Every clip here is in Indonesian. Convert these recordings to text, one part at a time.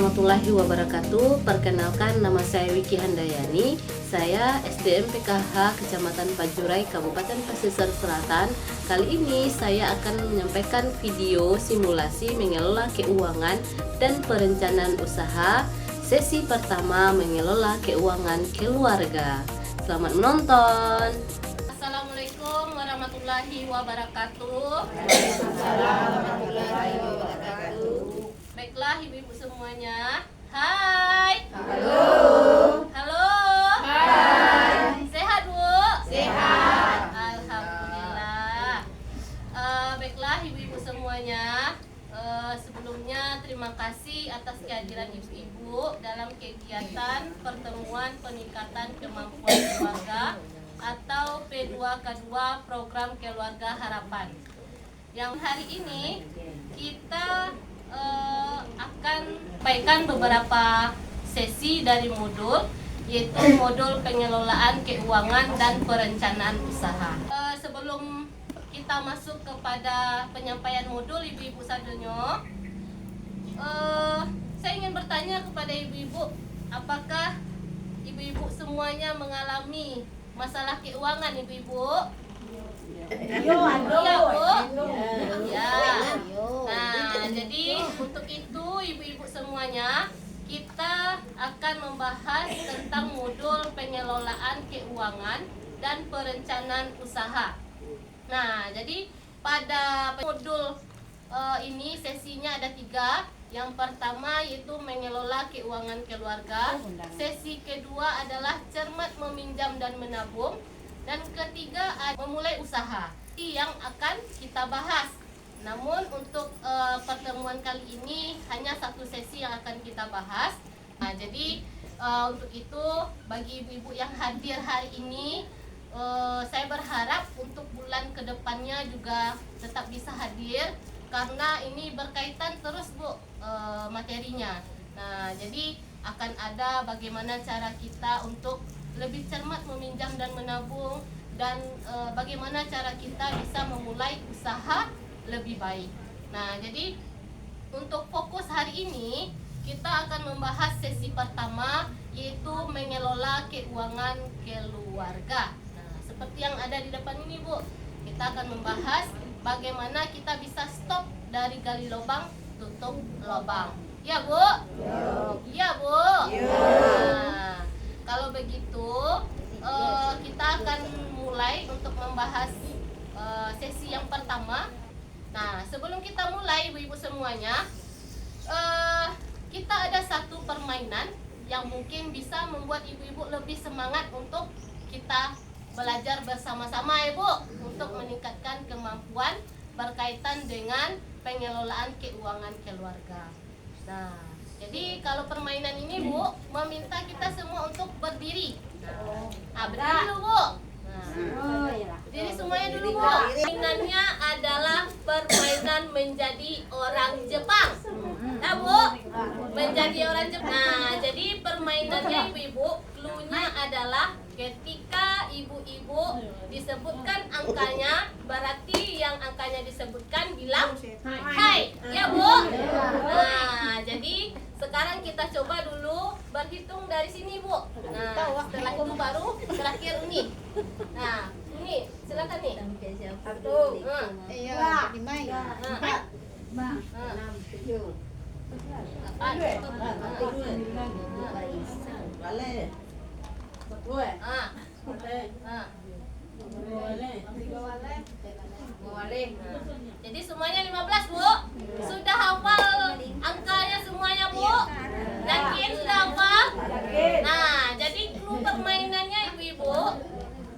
warahmatullahi wabarakatuh. Perkenalkan, nama saya Wiki Handayani. Saya SDM PKH Kecamatan Pajurai, Kabupaten Pesisir Selatan. Kali ini saya akan menyampaikan video simulasi mengelola keuangan dan perencanaan usaha. Sesi pertama, mengelola keuangan keluarga. Selamat menonton. Assalamualaikum warahmatullahi wabarakatuh. Waalaikumsalam warahmatullahi wabarakatuh. Baiklah ibu-ibu semuanya. Hai. Halo. Halo. Hai. Sehat Bu? Sehat. Alhamdulillah. Baiklah ibu-ibu semuanya. Sebelumnya terima kasih atas kehadiran ibu-ibu dalam kegiatan pertemuan peningkatan kemampuan keluarga atau P2K2 Program Keluarga Harapan. Yang hari ini kita akan sampaikan beberapa sesi dari modul, yaitu modul pengelolaan keuangan dan perencanaan usaha. Sebelum kita masuk kepada penyampaian modul ibu-ibu sadonyo, saya ingin bertanya kepada ibu-ibu, apakah ibu-ibu semuanya mengalami masalah keuangan ibu-ibu? Iya Bu? Ya. Nah, jadi untuk itu ibu-ibu semuanya, kita akan membahas tentang modul pengelolaan keuangan dan perencanaan usaha. Nah, jadi pada modul ini sesinya ada 3. Yang pertama yaitu mengelola keuangan keluarga. Sesi kedua adalah cermat meminjam dan menabung. Dan ketiga memulai usaha yang akan kita bahas. Namun untuk pertemuan kali ini hanya 1 sesi yang akan kita bahas. Nah, jadi untuk itu bagi ibu-ibu yang hadir hari ini, saya berharap untuk bulan kedepannya juga tetap bisa hadir, karena ini berkaitan terus Bu materinya. Nah, jadi akan ada bagaimana cara kita untuk lebih cermat meminjam dan menabung, dan bagaimana cara kita bisa memulai usaha lebih baik. Nah, jadi untuk fokus hari ini kita akan membahas sesi pertama, yaitu mengelola keuangan keluarga. Nah, seperti yang ada di depan ini Bu, kita akan membahas bagaimana kita bisa stop dari gali lubang tutup lubang. Ya Bu? Iya Bu? Nah, kalau begitu kita akan mulai untuk membahas sesi yang pertama. Nah, sebelum kita mulai ibu-ibu semuanya, kita ada satu permainan yang mungkin bisa membuat ibu-ibu lebih semangat untuk kita belajar bersama-sama ya Bu, untuk meningkatkan kemampuan berkaitan dengan pengelolaan keuangan keluarga. Nah, jadi kalau permainan ini Bu meminta kita semua untuk berdiri. Nah, berdiri dulu Bu. Nah, berdiri semuanya dulu Bu. Permainannya adalah permainan menjadi orang Jepang. Nah Bu, menjadi orang Jepang. Nah, jadi permainannya ibu-ibu, cluenya adalah ketika ibu-ibu disebutkan angkanya, berarti yang angkanya disebutkan bilang hai. Ya Bu? Nah, jadi sekarang kita coba dulu berhitung dari sini Bu. Nah, setelah itu baru terakhir Uni. Nah, Uni silakan nih. 1, 2, 3, 4, 5, 6, 7. Jadi semuanya 15 Bu. Sudah hafal angkanya semuanya Bu? Yakin sudah hafal? Nah, jadi clue permainannya ibu-ibu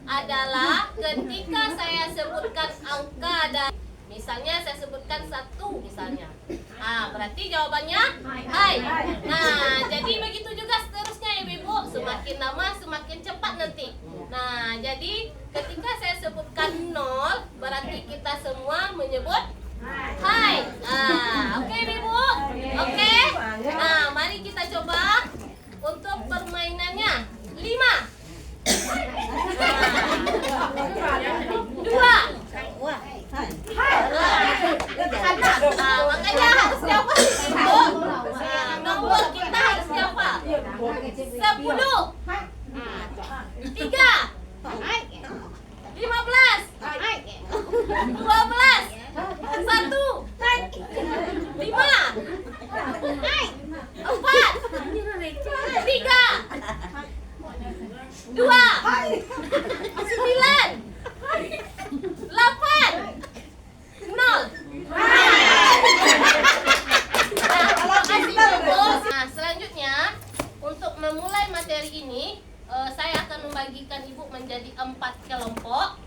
adalah ketika saya sebutkan angka dan misalnya saya sebutkan 1 misalnya. Nah, berarti jawabannya hai. Nah, jadi begitu juga seterusnya ibu-ibu, semakin lama semakin cepat nanti. Nah, jadi ketika saya sebutkan 0, berarti kita semua menyebut hai. Nah, oke ibu. Oke. Nah, mari kita coba untuk permainannya. 5. 2. Makanya harus jawab ibu. Nomor kita 1, 5, 4, 3, 2, 9, 8, 0. Nah, selanjutnya untuk memulai materi ini, saya akan membagikan ibu menjadi 4 kelompok.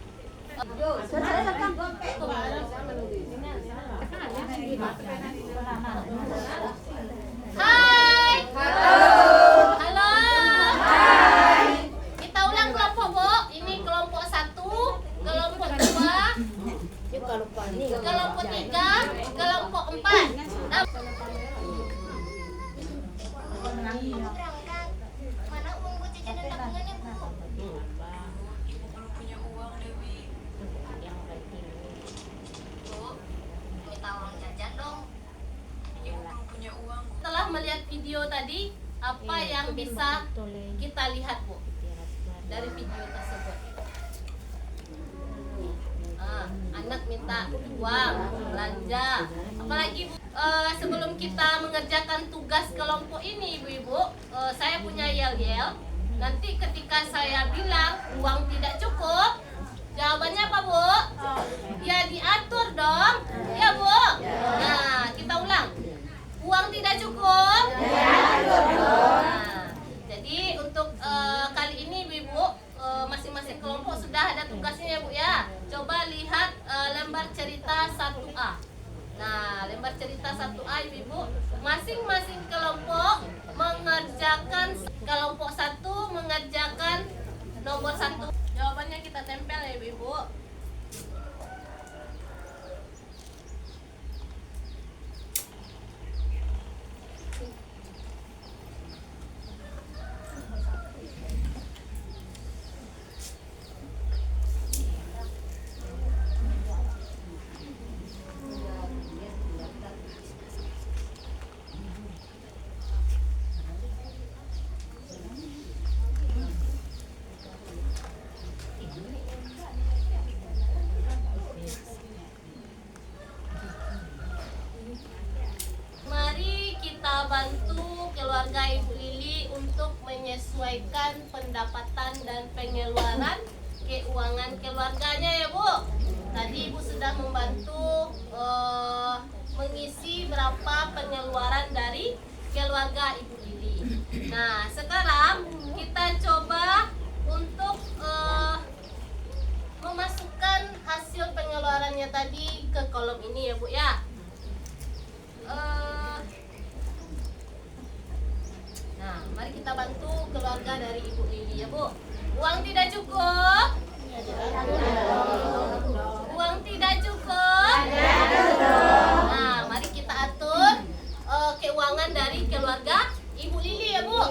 Hai. Halo. Kita ulang kelompok, Bu. Ini kelompok 1, kelompok 2, kelompok 3, kelompok 4. Mana uang buat jajan dan tabungannya, Bu? Punya uang Dewi. Bu, minta uang jajan dong. Ibu belum punya uang. Setelah melihat video tadi, apa yang bisa kita lihat, Bu, dari video tersebut? Anak minta uang belanja. Apalagi, Bu, sebelum kita mengerjakan tugas kelompok ini, ibu-ibu, saya punya yel-yel. Nanti ketika saya bilang uang tidak cukup, jawabannya apa, Bu? Ya diatur dong, ya, Bu. Nah, kita ulang. Uang tidak cukup. Nah, jadi untuk kali ini, ibu-ibu, masing-masing kelompok sudah ada tugasnya, ya, Bu, ya. Coba lihat lembar cerita 1A. Nah, lembar cerita 1A, ibu-ibu, masing-masing kelompok mengerjakan, kelompok 1 mengerjakan nomor 1. Jawabannya kita tempel, ya, ibu-ibu. Mari kita bantu keluarga Ibu Lili untuk menyesuaikan pendapatan dan pengeluaran keuangan keluarganya, ya, Bu. Tadi Ibu sudah membantu mengisi berapa pengeluaran dari keluarga Ibu Lili. Nah, sekarang kita coba untuk memasukkan hasil pengeluarannya tadi ke kolom ini, ya, Bu, ya. Nah, mari kita bantu keluarga dari Ibu Lili, ya, Bu. Uang tidak cukup? Uang tidak cukup? Nah, mari kita atur keuangan dari keluarga Ibu Lili, ya, Bu.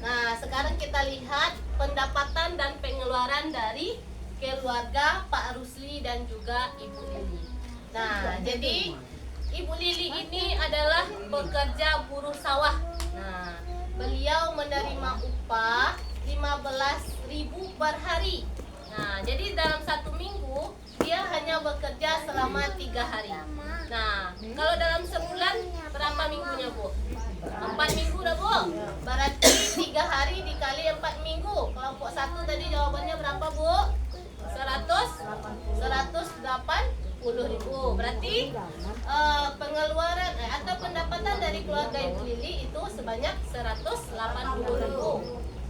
Nah, sekarang kita lihat pendapatan dan pengeluaran dari keluarga Pak Rusli dan juga Ibu Lili. Nah, jadi Ibu Lili ini adalah pekerja buruh sawah. Nah, beliau menerima upah 15.000 per hari. Nah, jadi dalam 1 minggu dia hanya bekerja selama 3 hari. Nah, kalau dalam sebulan berapa minggunya, Bu? 4 minggu dah, Bu. Berarti 3 hari dikali 4 minggu. Kelompok 1 tadi jawabannya berapa, Bu? 180.000. Berarti pengeluaran atau pendapatan dari keluarga Ibu Lili itu sebanyak 180.000.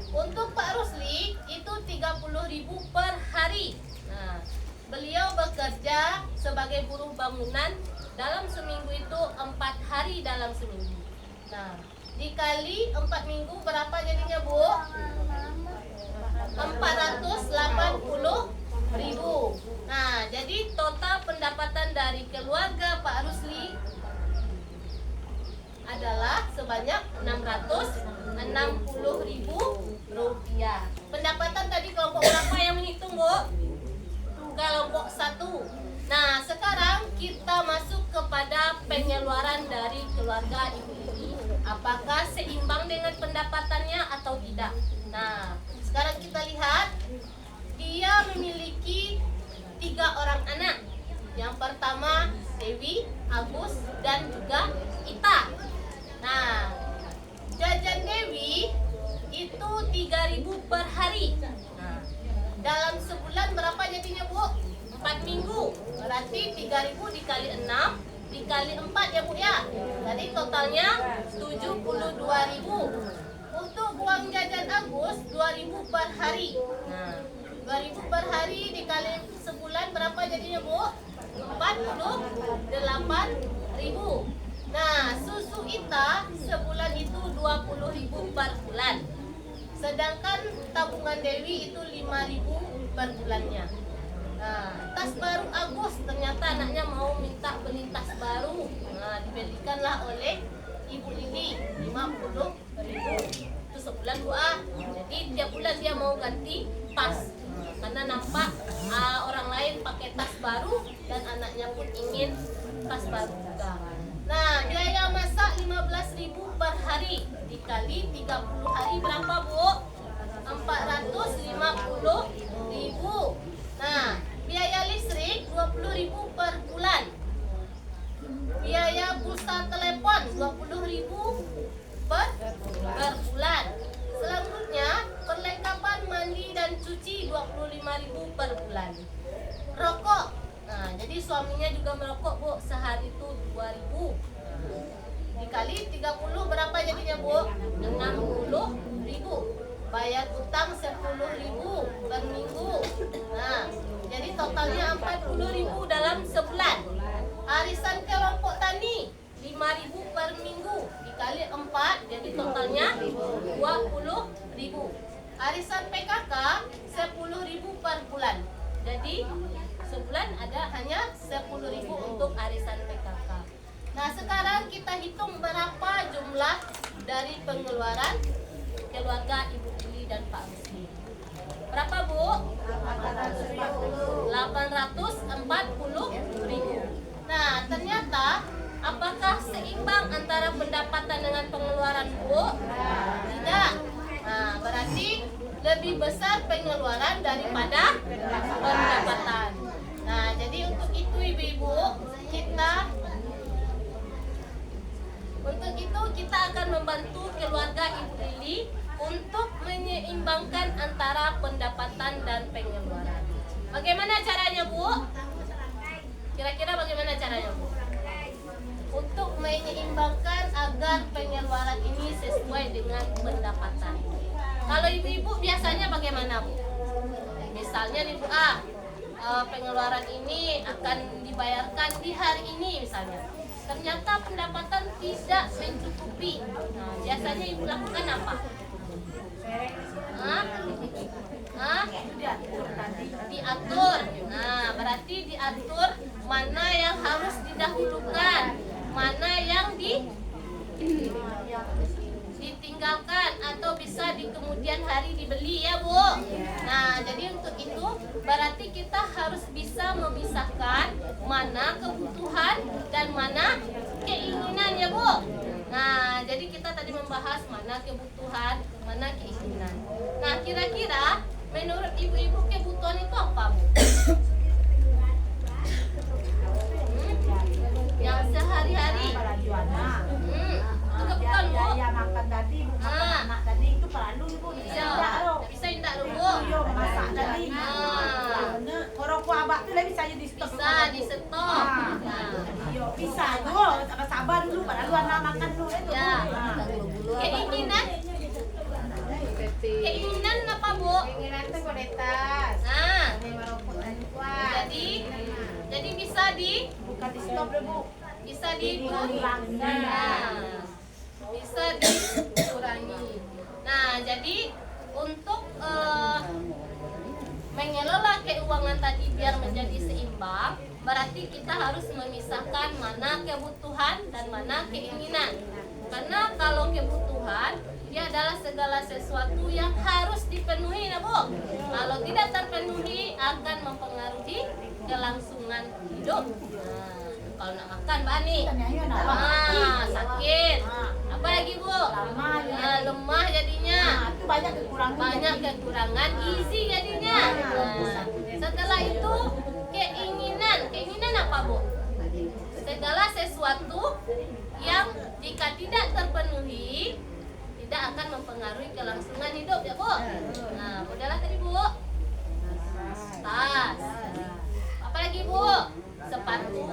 Untuk Pak Rusli itu 30.000 per hari. Nah, beliau bekerja sebagai buruh bangunan dalam seminggu itu 4 hari dalam seminggu. Nah, dikali 4 minggu berapa jadinya, Bu? 480.000. Nah, jadi total pendapatan dari keluarga Pak Rusli adalah sebanyak 660.000 rupiah. Pendapatan tadi kelompok berapa yang menghitung, Bu? Kelompok 1. Nah, sekarang kita masuk kepada pengeluaran dari keluarga Ibu Lili. Apakah seimbang dengan pendapatannya atau tidak? Nah, sekarang kita lihat dia memiliki 3 orang anak. Yang pertama Dewi, Agus, dan juga Ita. Nah, jajan Dewi itu 3.000 per hari. Nah, dalam sebulan berapa jadinya Bu? 4 minggu. Berarti 3.000 dikali 6 dikali 4 ya Bu ya. Jadi totalnya 72.000. Untuk uang jajan Agus 2.000 per hari. Nah, 2.000 per hari dikali sebulan berapa jadinya Bu? 48.000. Nah, susu Ita sebulan itu 20.000 per bulan. Sedangkan tabungan Dewi itu 5.000 per bulannya. Nah, tas baru Agus ternyata anaknya mau minta beli tas baru. Nah, dibelikanlah oleh Ibu Lili 50.000. Itu sebulan Bu. Jadi tiap bulan dia mau ganti tas. Karena nampak orang lain pakai tas baru dan anaknya pun ingin tas baru juga. Nah, biaya masak 15.000 per hari dikali 30 hari berapa Bu? 450.000. Nah, biaya listrik 20.000 per bulan. Biaya pulsa telepon 20.000 per bulan. Selanjutnya, perlengkapan mandi dan cuci 25.000 per bulan. Rokok. Nah, jadi suaminya juga merokok Bu, sehari itu 2.000. Dikali 30 berapa jadinya Bu? 60.000. Bayar utang 10.000 per minggu. Nah, jadi totalnya 40.000 dalam sebulan. Arisan kelompok tani 5.000 per minggu dikali 4, jadi totalnya 20.000. Arisan PKK 10.000 per bulan. Jadi sebulan ada hanya 10.000 untuk arisan PKK. Nah, sekarang kita hitung berapa jumlah dari pengeluaran keluarga Ibu Uli dan Pak Rusli. Berapa Bu? 840.000. Nah, ternyata apakah seimbang antara pendapatan dengan pengeluaran Bu? Tidak. Nah, berarti lebih besar pengeluaran daripada pendapatan. Nah, jadi untuk itu Ibu-ibu, kita akan membantu keluarga Ibu Lili untuk menyeimbangkan antara pendapatan dan pengeluaran. Bagaimana caranya Bu? Kira-kira bagaimana caranya Bu? Untuk menyeimbangkan agar pengeluaran ini sesuai dengan pendapatan. Kalau ibu-ibu biasanya bagaimana Bu? Misalnya nih Bu, pengeluaran ini akan dibayarkan di hari ini misalnya. Ternyata pendapatan tidak mencukupi. Nah, biasanya ibu lakukan apa? Diatur. Nah, berarti diatur mana yang harus didahulukan, mana yang ditinggalkan atau bisa di kemudian hari dibeli ya Bu. Nah, jadi untuk itu berarti kita harus bisa memisahkan mana kebutuhan dan mana keinginan ya Bu. Nah, jadi kita tadi membahas mana kebutuhan, mana keinginan. Nah, kira-kira menurut ibu-ibu kebutuhan itu apa Bu? Yang sehari-hari. Itu kebutuhan Bu. Ya makan tadi, anak tadi itu perlu Ibu. Bisa indah Bu. Masak tadi. Rokok abak tu lah bisa jadi stok. Bisa di stok. Bisa dulu, sabar dulu, padahal anak makan dulu itu. Ya. Keinginan apa Bu? Keinginan itu kualitas. Nah, Merokok tadi kuat. jadi bisa Bukan di stop deh Bu. bisa dikurangi. Bisa dikurangi. Nah, jadi untuk mengelola keuangan tadi biar menjadi seimbang, berarti kita harus memisahkan mana kebutuhan dan mana keinginan. Karena kalau kebutuhan dia adalah segala sesuatu yang harus dipenuhi, nah Bu. Kalau tidak terpenuhi akan mempengaruhi kelangsungan hidup. Nah, kalau nak makan Bani, sakit. Apa lagi Bu? Lemah jadinya. Itu banyak kekurangan. Banyak kekurangan gizi jadinya. Nah, setelah itu keinginan apa Bu? segala sesuatu yang jika tidak terpenuhi tidak akan mempengaruhi kelangsungan hidup ya Bu. Nah, modelnya tadi Bu. Tas. Apa lagi Bu? Sepatu.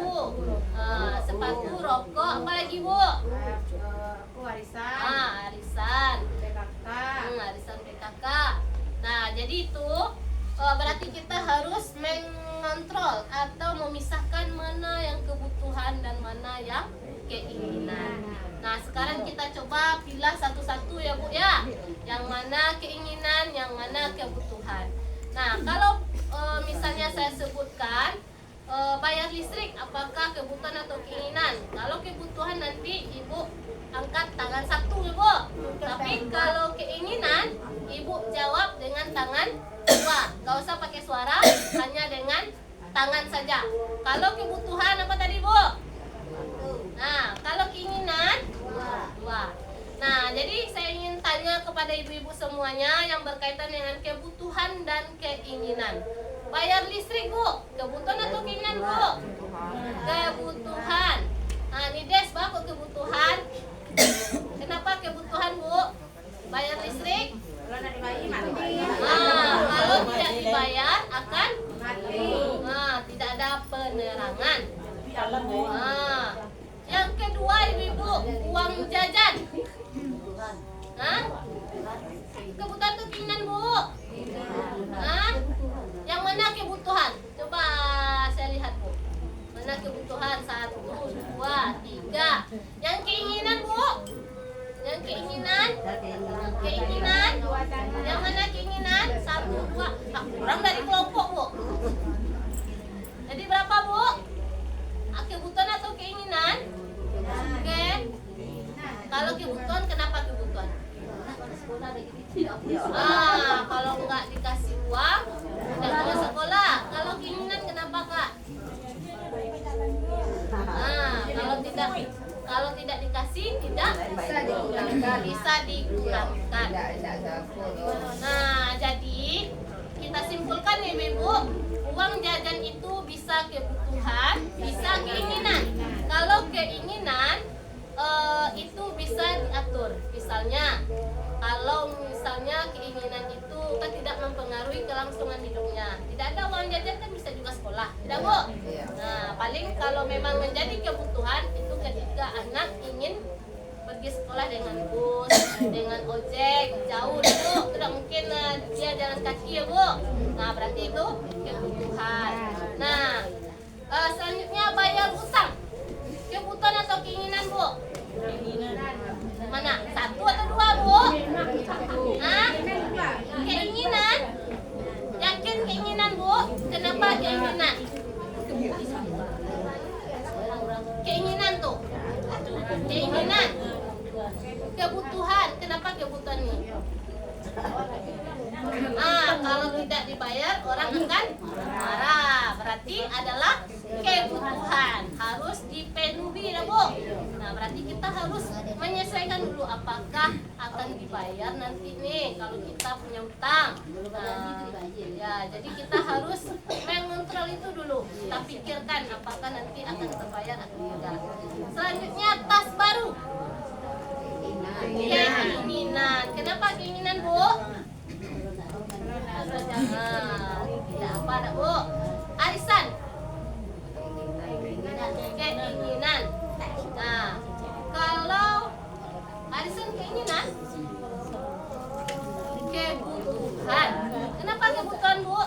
Sepatu, rokok, apa lagi Bu? Warisan. Arisan. PKK. Arisan PKK. Nah, jadi itu berarti kita harus mengontrol atau memisahkan mana yang kebutuhan dan mana yang keinginan. Nah, sekarang kita coba pilah satu-satu ya Bu ya. Yang mana keinginan, yang mana kebutuhan. Nah, kalau misalnya saya sebutkan bayar listrik, apakah kebutuhan atau keinginan? Kalau kebutuhan nanti Ibu angkat tangan satu ya Bu. Tapi kalau keinginan Ibu jawab dengan tangan dua. Gak usah pakai suara, hanya dengan tangan saja. Kalau kebutuhan apa tadi Bu? Nah, kalau keinginan dua. Nah, jadi saya ingin tanya kepada ibu-ibu semuanya yang berkaitan dengan kebutuhan dan keinginan. Bayar listrik Bu, kebutuhan atau keinginan Bu? Kebutuhan. Nah, ini Des, kok kebutuhan? Kenapa kebutuhan Bu? Bayar listrik? Kalau nak dibayar mati. Nah, kalau tidak dibayar akan Mati. nah, tidak ada penerangan. Allah. Nah, yang kedua ibu-ibu, uang jajan. Hah? Kebutuhan atau keinginan Bu? Hah? Yang mana kebutuhan? Coba saya lihat Bu. Mana kebutuhan? 1, 2, 3. Yang keinginan Bu? Yang keinginan? Keinginan? Yang mana keinginan? 1, 2. Kurang dari kelompok Bu. Jadi berapa Bu? Kebutuhan atau keinginan? Oke. Kalau kebutuhan, kenapa kebutuhan? Kalau nggak dikasih uang, tidak mau sekolah. Kalau keinginan, kenapa Kak? Kalau tidak dikasih, tidak bisa dikurangkan. Nah, jadi kita simpulkan nih Ibu, uang jajan itu bisa kebutuhan, bisa keinginan. Kalau keinginan itu bisa diatur. Kalau misalnya keinginan itu kan tidak mempengaruhi kelangsungan hidupnya. Tidak ada uang jajan kan bisa juga sekolah, tidak Bu? Nah, paling kalau memang menjadi kebutuhan itu ketika anak ingin pergi sekolah dengan bus, dengan ojek, jauh dulu, tidak mungkin dia jalan kaki ya Bu. Nah, berarti itu kebutuhan. Nah, selanjutnya bayar utang. Kebutuhan atau keinginan Bu? Mana? 1 atau 2 Bu? Hah? Keinginan? Yakin keinginan Bu? Kenapa keinginan? Keinginan tuh. Keinginan. Kebutuhan. Kenapa kebutuhan ini? Kalau tidak dibayar orang akan marah. Berarti adalah kebutuhan harus dipenuhi ya Bu. Nah, berarti kita harus menyesuaikan dulu apakah akan dibayar nanti nih kalau kita punya utang. Ya, jadi kita harus mengontrol itu dulu. Kita pikirkan apakah nanti akan terbayar atau tidak. Selanjutnya tas baru. Keinginan. Kenapa keinginan Bu? Tidak apa dah Bu. Arisan. Keinginan. Nah, kalau arisan keinginan, kebutuhan. Kenapa kebutuhan Bu?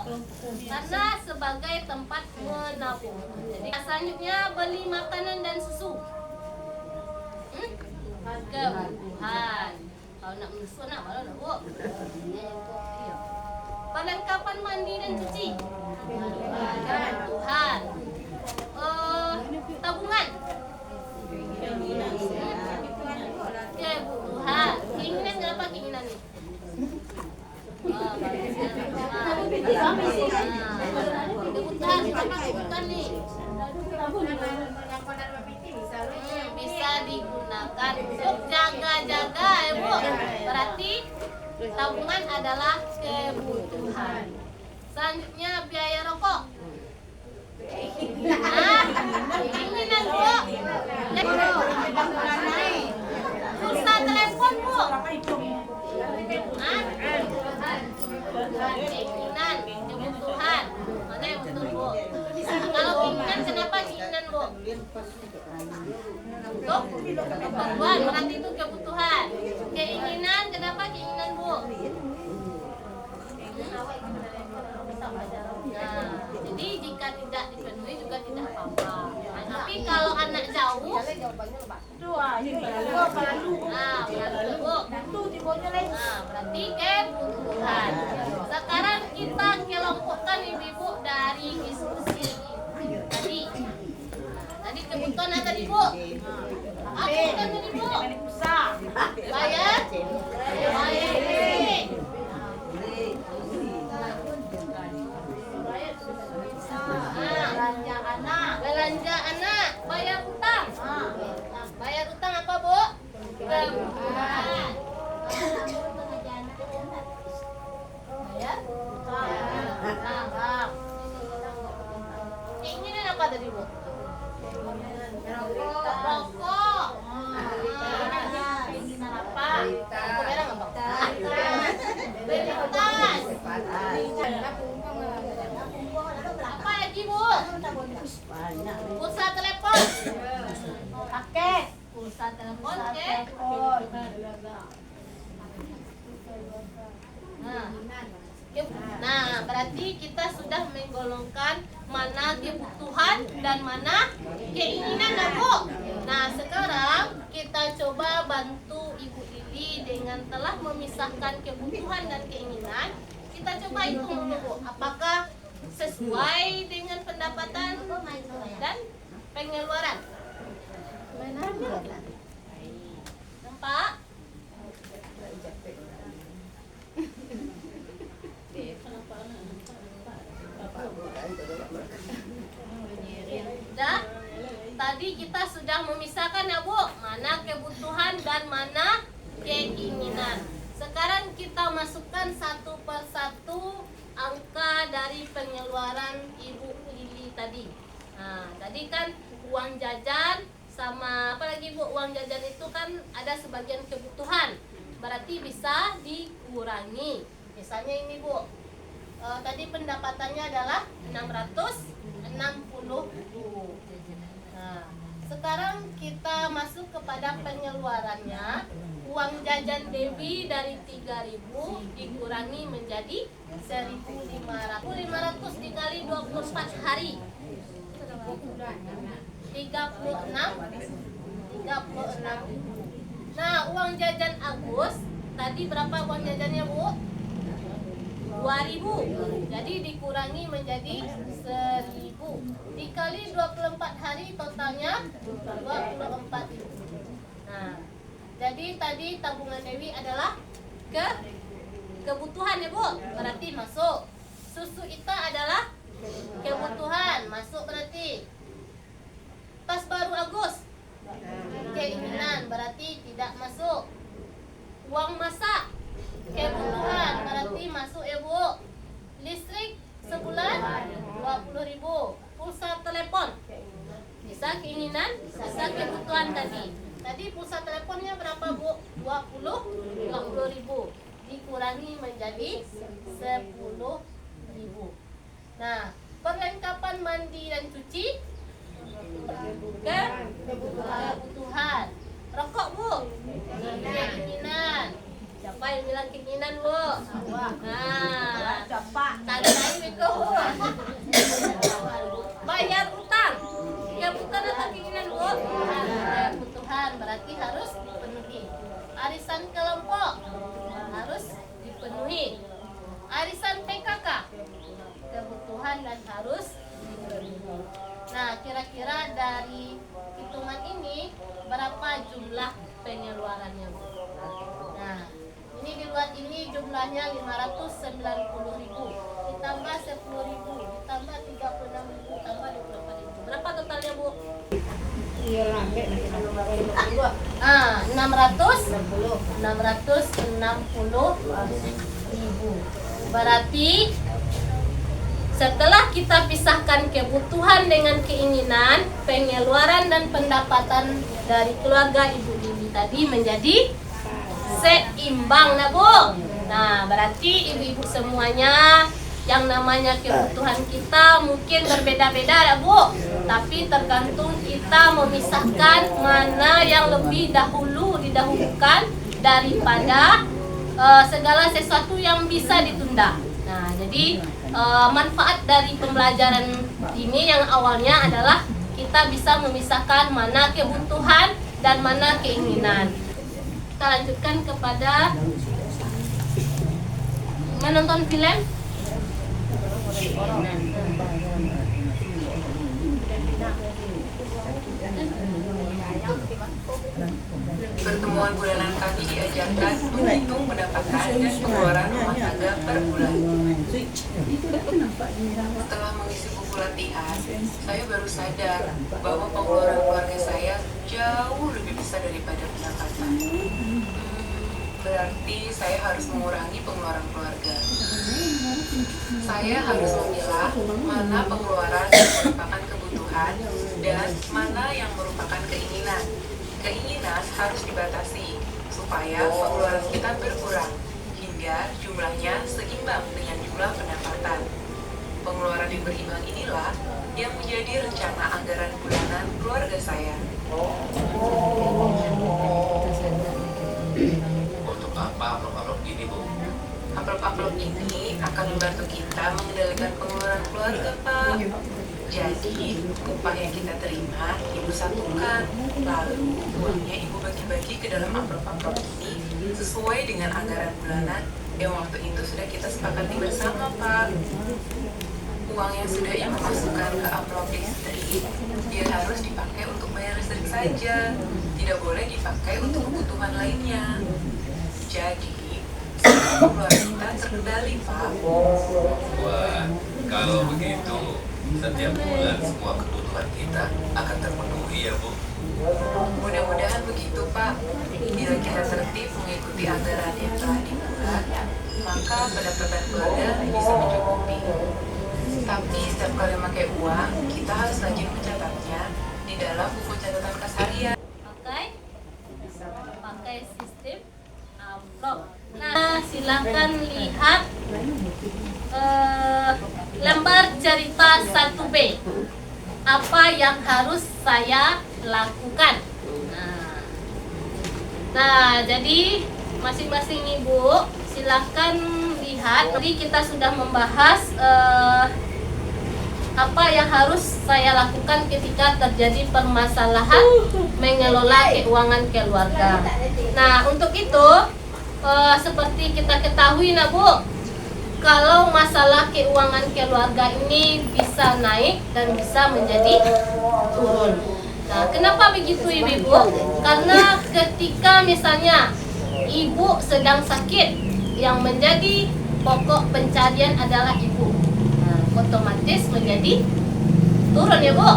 Karena sebagai tempat menabung. Jadi selanjutnya beli makanan dan susu. Kebutuhan. Kalau nak menyusu nak malu nak Bu. Perlengkapan mandi dan cuci. Kebutuhan. Tabungan. Kebutuhan. Keinginan kenapa keinginan nih? Kebutuhan kenapa kebutuhan nih? Bisa digunakan untuk jaga-jaga ya Bu. Berarti tabungan adalah kebutuhan. Selanjutnya biaya rokok. Keinginan Untuk keperluan, berarti itu kebutuhan. Keinginan, kenapa keinginan Bu? Nah, jadi jika tidak dipenuhi juga tidak apa-apa. Tapi kalau anak jauh, nah berarti Bu. Nah, berarti kebutuhan. Sekarang kita kelompokkan ibu-ibu dari diskusi tadi. Tadi kebutuhan apa tadi Bu? Apa kebutuhan tadi Bu? Bayar? Bayar listrik. Belanja anak, bayar utang. Bayar utang apa Bu? Kebutuhan. Bayar utang. Keinginan apa tadi Bu? Rokok. Keinginan apa? Rokok merah nggak Bang? Beli tas. Apa lagi Bu? Pulsa telepon. Paket. Pulsa telepon ke? Nah, berarti kita sudah menggolongkan mana kebutuhan dan mana keinginan ya Bu. Nah, sekarang kita coba bantu Ibu Lili dengan telah memisahkan kebutuhan dan keinginan. Kita coba hitung dulu Bu, apakah sesuai dengan pendapatan dan pengeluaran. Nampak? Dah? Tadi kita sudah memisahkan ya Bu, mana kebutuhan dan mana keinginan. Sekarang kita masukkan satu persatu angka dari pengeluaran Ibu Lili tadi. Nah, tadi kan uang jajan sama apa lagi Bu? Uang jajan itu kan ada sebagian kebutuhan, berarti bisa dikurangi. Misalnya ini Bu, tadi pendapatannya adalah 660.000. Nah, sekarang kita masuk kepada pengeluarannya. Uang jajan Dewi dari 3.000 dikurangi menjadi 1.500. 500 dikali 24 hari. 36. Nah, uang jajan Agus tadi berapa uang jajannya Bu? 2.000. Jadi dikurangi menjadi 1.000. Dikali 24 hari totalnya 24.000. Nah, jadi tadi tabungan Dewi adalah kebutuhan ya Bu, berarti masuk. Susu Ita adalah kebutuhan, masuk berarti. Tas baru Agus, keinginan, berarti tidak masuk. Uang masak, kebutuhan, berarti masuk ya Bu. Listrik sebulan 20.000. Pulsa telepon, bisa keinginan, bisa kebutuhan tadi. Tadi pulsa teleponnya berapa Bu? 20.000. Dikurangi menjadi 10.000. Nah, perlengkapan mandi dan cuci kebutuhan. Rokok Bu, keinginan. Siapa yang bilang keinginan Bu? Nah, tadi itu Bu. Bayar utang, kebutuhan atau keinginan Bu? Kebutuhan, berarti harus dipenuhi. Arisan kelompok harus dipenuhi. Arisan PKK, kebutuhan dan harus dipenuhi. Nah, kira-kira dari hitungan ini berapa jumlah pengeluarannya Bu? Nah, ini di luar ini jumlahnya 590.000. Ditambah 10.000, ditambah 36.000, tambah 24.000. Berapa totalnya Bu? 660.000. Berarti setelah kita pisahkan kebutuhan dengan keinginan, pengeluaran dan pendapatan dari keluarga Ibu Lili tadi menjadi seimbang nah Bu. Nah, berarti ibu-ibu semuanya yang namanya kebutuhan kita mungkin berbeda-beda ya Bu. tapi tergantung kita memisahkan mana yang lebih didahulukan daripada segala sesuatu yang bisa ditunda. Nah, jadi manfaat dari pembelajaran ini yang awalnya adalah kita bisa memisahkan mana kebutuhan dan mana keinginan. Kita lanjutkan kepada menonton film. Pertemuan bulanan kami diajarkan menghitung pendapatan dan pengeluaran rumah tangga per bulan. Setelah mengisi buku latihan, saya baru sadar bahwa pengeluaran keluarga saya jauh lebih besar daripada pendapatan. Berarti saya harus mengurangi pengeluaran keluarga. Saya harus memilah mana pengeluaran yang merupakan kebutuhan dan mana yang merupakan keinginan. Keinginan harus dibatasi supaya pengeluaran kita berkurang hingga jumlahnya seimbang dengan jumlah pendapatan. Pengeluaran yang berimbang inilah yang menjadi rencana anggaran bulanan keluarga saya. Untuk apa amplop-amplop gini, Bu? Amplop-amplop ini akan membantu kita mengendalikan pengeluaran keluarga, Pak. Jadi, upah yang kita terima, Ibu satukan. Lalu, uangnya Ibu bagi-bagi ke dalam amplop-amplop ini sesuai dengan anggaran bulanan yang waktu itu sudah kita sepakati bersama, Pak. Uang yang sudah Ibu masukkan ke amplop listrik, dia harus dipakai untuk bayar listrik saja. Tidak boleh dipakai untuk kebutuhan lainnya. Jadi, semua pengeluaran kita terkendali, Pak. Wah, kalau begitu, setiap bulan semua kebutuhan kita akan terpenuhi ya, Bu. Mudah-mudahan begitu, Pak. Bila kita tertib mengikuti anggaran yang telah dibuat, maka pendapatan keluarga bisa mencukupi. Tapi setiap kali memakai uang, kita harus rajin mencatatnya di dalam buku catatan kas harian. Pakai sistem amplop. Nah, silakan lihat lembar cerita 1B. Apa yang harus saya lakukan? Nah, jadi masing-masing ibu silakan lihat. Tadi kita sudah membahas apa yang harus saya lakukan ketika terjadi permasalahan mengelola keuangan keluarga. Nah, untuk itu seperti kita ketahui, nah Bu, kalau masalah keuangan keluarga ini bisa naik dan bisa menjadi turun. Nah, kenapa begitu Ibu? Karena ketika misalnya ibu sedang sakit, yang menjadi pokok pencarian adalah ibu, otomatis menjadi turun ya Bu.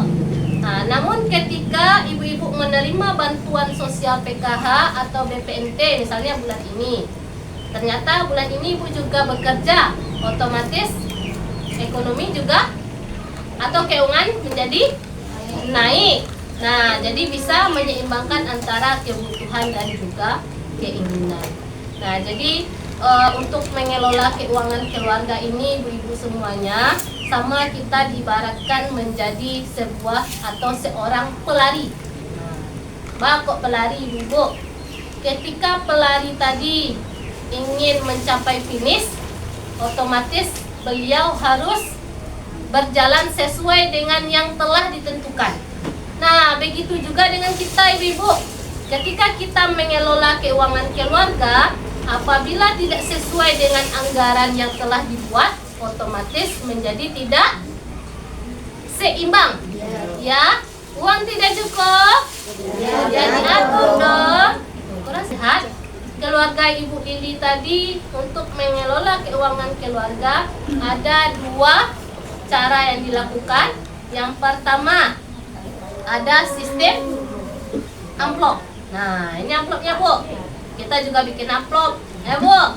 Nah, namun ketika ibu-ibu menerima bantuan sosial PKH atau BPNT misalnya bulan ini, ternyata bulan ini ibu juga bekerja, otomatis ekonomi juga atau keuangan menjadi naik. Nah, jadi bisa menyeimbangkan antara kebutuhan dan juga keinginan. Nah, jadi untuk mengelola keuangan keluarga ini ibu-ibu semuanya, sama kita diibaratkan menjadi sebuah atau seorang pelari. Kok pelari ibu? Ketika pelari tadi ingin mencapai finish, otomatis beliau harus berjalan sesuai dengan yang telah ditentukan. Nah, begitu juga dengan kita ibu-ibu. Ketika kita mengelola keuangan keluarga, apabila tidak sesuai dengan anggaran yang telah dibuat, otomatis menjadi tidak seimbang. Ya, uang tidak cukup, jadi atur dong. Kurang sehat. Keluarga Ibu Lili tadi untuk mengelola keuangan keluarga ada dua cara yang dilakukan. Yang pertama, ada sistem amplop. Nah, ini amplopnya Bu. Kita juga bikin amplop, ya Bu.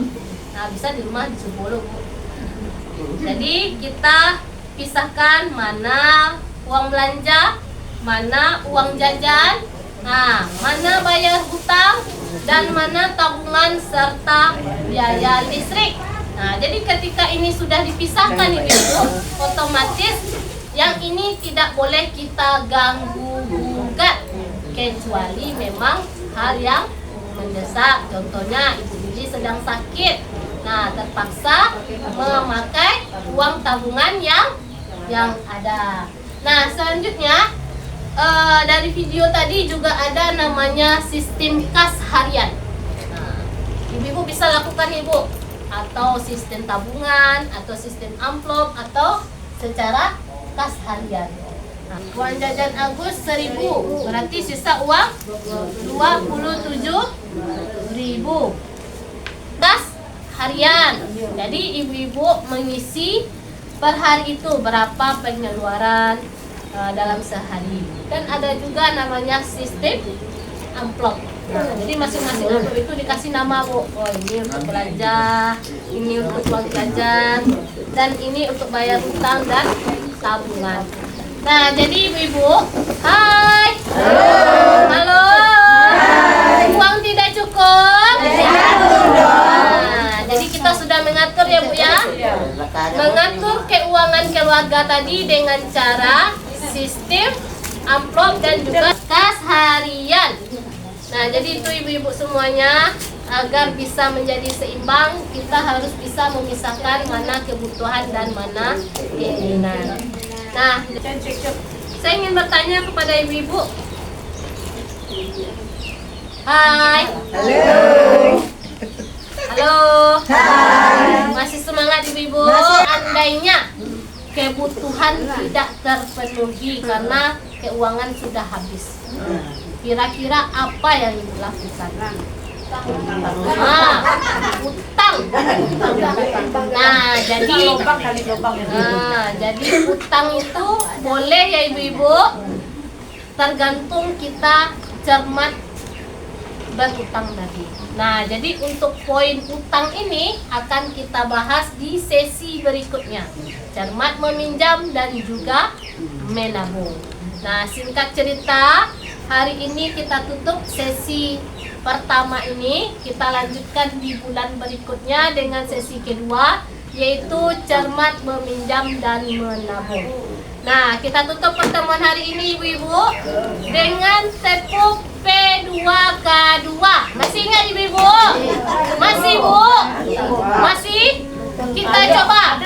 Nah, bisa di rumah disuruh Bu. Jadi kita pisahkan mana uang belanja, mana uang jajan, nah mana bayar hutang, dan mana tabungan serta biaya listrik. Nah, jadi ketika ini sudah dipisahkan Ibu, otomatis yang ini tidak boleh kita ganggu gugat kecuali memang hal yang mendesak. Contohnya ibu Lili sedang sakit, nah terpaksa memakai uang tabungan yang ada. Nah selanjutnya dari video tadi juga ada namanya sistem kas harian. Nah, ibu-ibu bisa lakukan ibu, atau sistem tabungan, atau sistem amplop, atau secara kas harian. Nah, uang jajan Agus 1.000, berarti sisa uang 27.000. Kas harian. Jadi ibu-ibu mengisi per hari itu berapa pengeluaran dalam sehari. Dan ada juga namanya sistem amplop. Nah, jadi masing-masing amplop itu dikasih nama Bu. Oh ini untuk belanja, ini untuk uang jajan, dan ini untuk bayar utang dan tabungan. Nah jadi ibu-ibu, hai. Halo. Uang tidak cukup? Nah, jadi kita sudah mengatur ya Bu ya. Mengatur keuangan keluarga tadi dengan cara sistem amplop dan juga kas harian. Nah, jadi itu ibu-ibu semuanya, agar bisa menjadi seimbang, kita harus bisa memisahkan mana kebutuhan dan mana keinginan. Nah, saya ingin bertanya kepada ibu-ibu. Hai. Halo. Hai. Masih semangat ibu-ibu? Andainya kebutuhan tidak terpenuhi karena keuangan sudah habis, kira-kira apa yang ibu lakukan? Utang. Nah, jadi utang itu boleh ya ibu-ibu, tergantung kita cermat berutang tadi. Nah, jadi untuk poin utang ini akan kita bahas di sesi berikutnya. Cermat meminjam dan juga menabung. Nah, singkat cerita, hari ini kita tutup sesi pertama ini. Kita lanjutkan di bulan berikutnya dengan sesi kedua, yaitu cermat meminjam dan menabung. Nah, kita tutup pertemuan hari ini ibu-ibu dengan tepuk P2K2. Masih ingat ibu-ibu? Masih Bu? Masih? Kita coba.